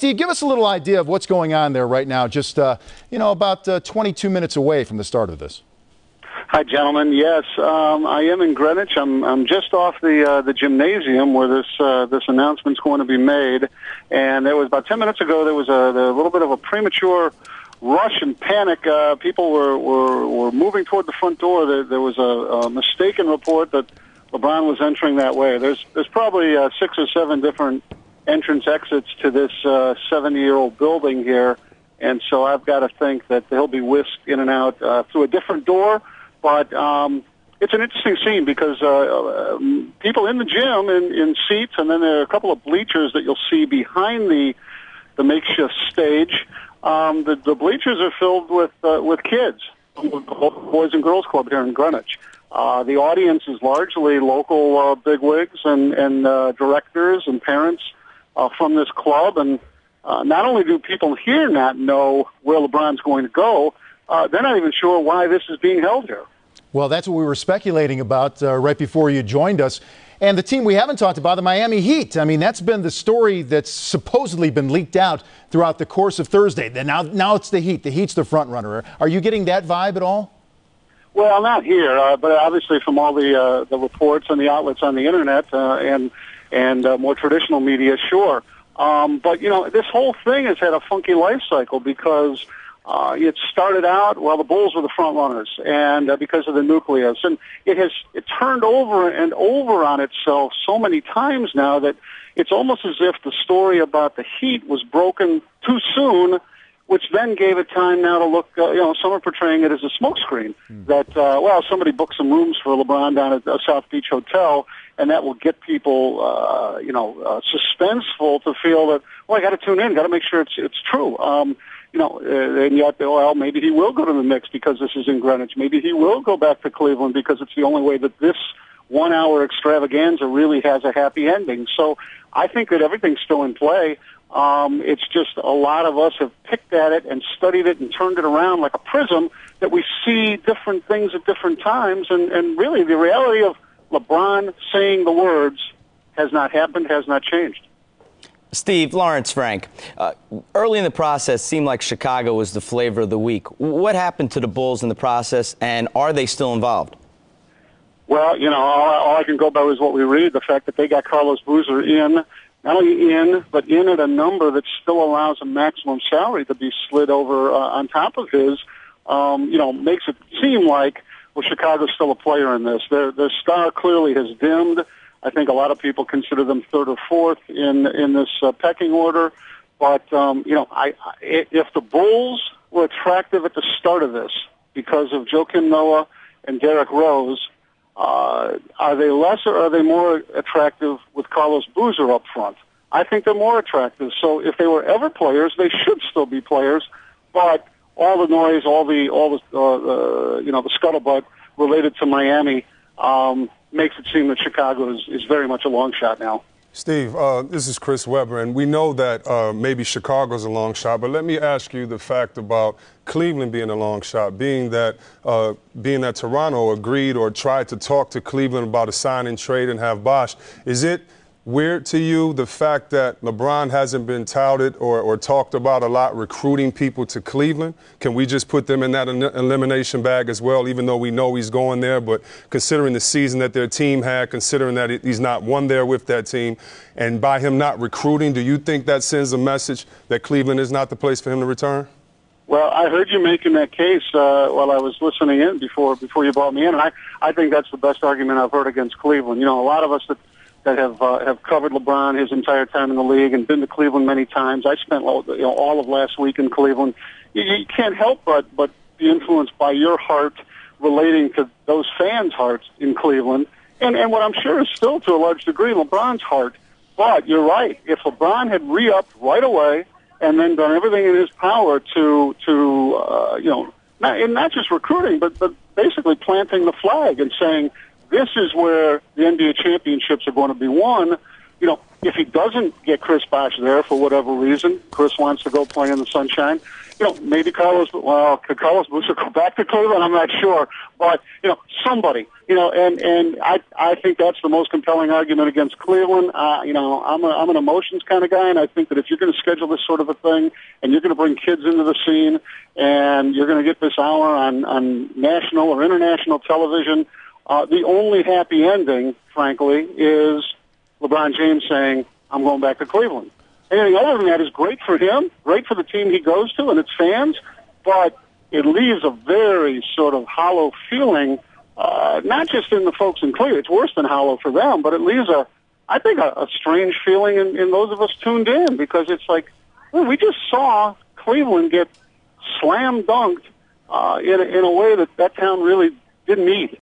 Steve, give us a little idea of what's going on there right now, just, about 22 minutes away from the start of this. Hi, gentlemen. Yes, I am in Greenwich. I'm just off the gymnasium where this announcement's going to be made. And there was about 10 minutes ago, there was a little bit of a premature rush and panic. People were moving toward the front door. There was a mistaken report that LeBron was entering that way. There's probably 6 or 7 different entrance exits to this 70-year-old building here. And so I've got to think that he'll be whisked in and out through a different door. But it's an interesting scene because people in the gym in seats, and then there are a couple of bleachers that you'll see behind the makeshift stage. The bleachers are filled with kids, the Boys and Girls Club here in Greenwich. The audience is largely local bigwigs and directors and parents from this club. And not only do people here not know where LeBron's going to go, they're not even sure why this is being held here. Well, that's what we were speculating about right before you joined us. And the team we haven't talked about, the Miami Heat. I mean, that's been the story that's supposedly been leaked out throughout the course of Thursday. Now it's the Heat. The Heat's the front runner. Are you getting that vibe at all? Well, not here, but obviously from all the reports and the outlets on the internet and more traditional media, sure. But this whole thing has had a funky life cycle because it started out, well, the Bulls were the front runners, and because of the nucleus, and it turned over and over on itself so many times now that it's almost as if the story about the Heat was broken too soon, which then gave it time now to look. Some are portraying it as a smokescreen that somebody booked some rooms for LeBron down at a South Beach hotel, and that will get people suspenseful to feel that, well, I got to tune in, got to make sure it's true. And yet, well, maybe he will go to the Knicks because this is in Greenwich. Maybe he will go back to Cleveland because it's the only way that this 1-hour extravaganza really has a happy ending. So I think that everything's still in play. It's just a lot of us have picked at it and studied it and turned it around like a prism that we see different things at different times. And really, the reality of LeBron saying the words has not happened, has not changed. Steve, Lawrence Frank, early in the process seemed like Chicago was the flavor of the week. What happened to the Bulls in the process, and are they still involved? Well, all I can go by is what we read, the fact that they got Carlos Boozer in, not only in, but in at a number that still allows a maximum salary to be slid over on top of his, makes it seem like, well, Chicago's still a player in this. Their star clearly has dimmed. I think a lot of people consider them third or fourth in this pecking order. But, if the Bulls were attractive at the start of this because of Joakim Noah and Derrick Rose, are they less or are they more attractive with Carlos Boozer up front? I think they're more attractive. So if they were ever players, they should still be players. But all the noise, all the scuttlebutt related to Miami, makes it seem that Chicago is very much a long shot now. Steve, this is Chris Webber, and we know that maybe Chicago's a long shot, but let me ask you the fact about Cleveland being a long shot, being that Toronto agreed or tried to talk to Cleveland about a sign and trade and have Bosh. Is it weird to you the fact that LeBron hasn't been touted or talked about a lot recruiting people to Cleveland? Can we just put them in that elimination bag as well, even though we know he's going there? But considering the season that their team had, considering that he's not won there with that team, and by him not recruiting, do you think that sends a message that Cleveland is not the place for him to return? Well, I heard you making that case while I was listening in before you brought me in, and I think that's the best argument I've heard against Cleveland. A lot of us that have covered LeBron his entire time in the league and been to Cleveland many times. I spent all of last week in Cleveland. You can't help but be influenced by your heart relating to those fans' hearts in Cleveland, and what I'm sure is still to a large degree LeBron's heart. But you're right. If LeBron had re-upped right away and then done everything in his power to not just recruiting, but basically planting the flag and saying, this is where the NBA championships are going to be won. If he doesn't get Chris Bosh there for whatever reason, Chris wants to go play in the sunshine. maybe Carlos Boozer go back to Cleveland. I'm not sure, but somebody, and I think that's the most compelling argument against Cleveland. I'm an emotions kind of guy, and I think that if you're going to schedule this sort of a thing, and you're going to bring kids into the scene, and you're going to get this hour on national or international television, the only happy ending, frankly, is LeBron James saying, "I'm going back to Cleveland." Anything other than that is great for him, great for the team he goes to and its fans, but it leaves a very sort of hollow feeling, not just in the folks in Cleveland. It's worse than hollow for them, but it leaves a strange feeling in those of us tuned in, because it's like, well, we just saw Cleveland get slam dunked in a way that town really didn't need.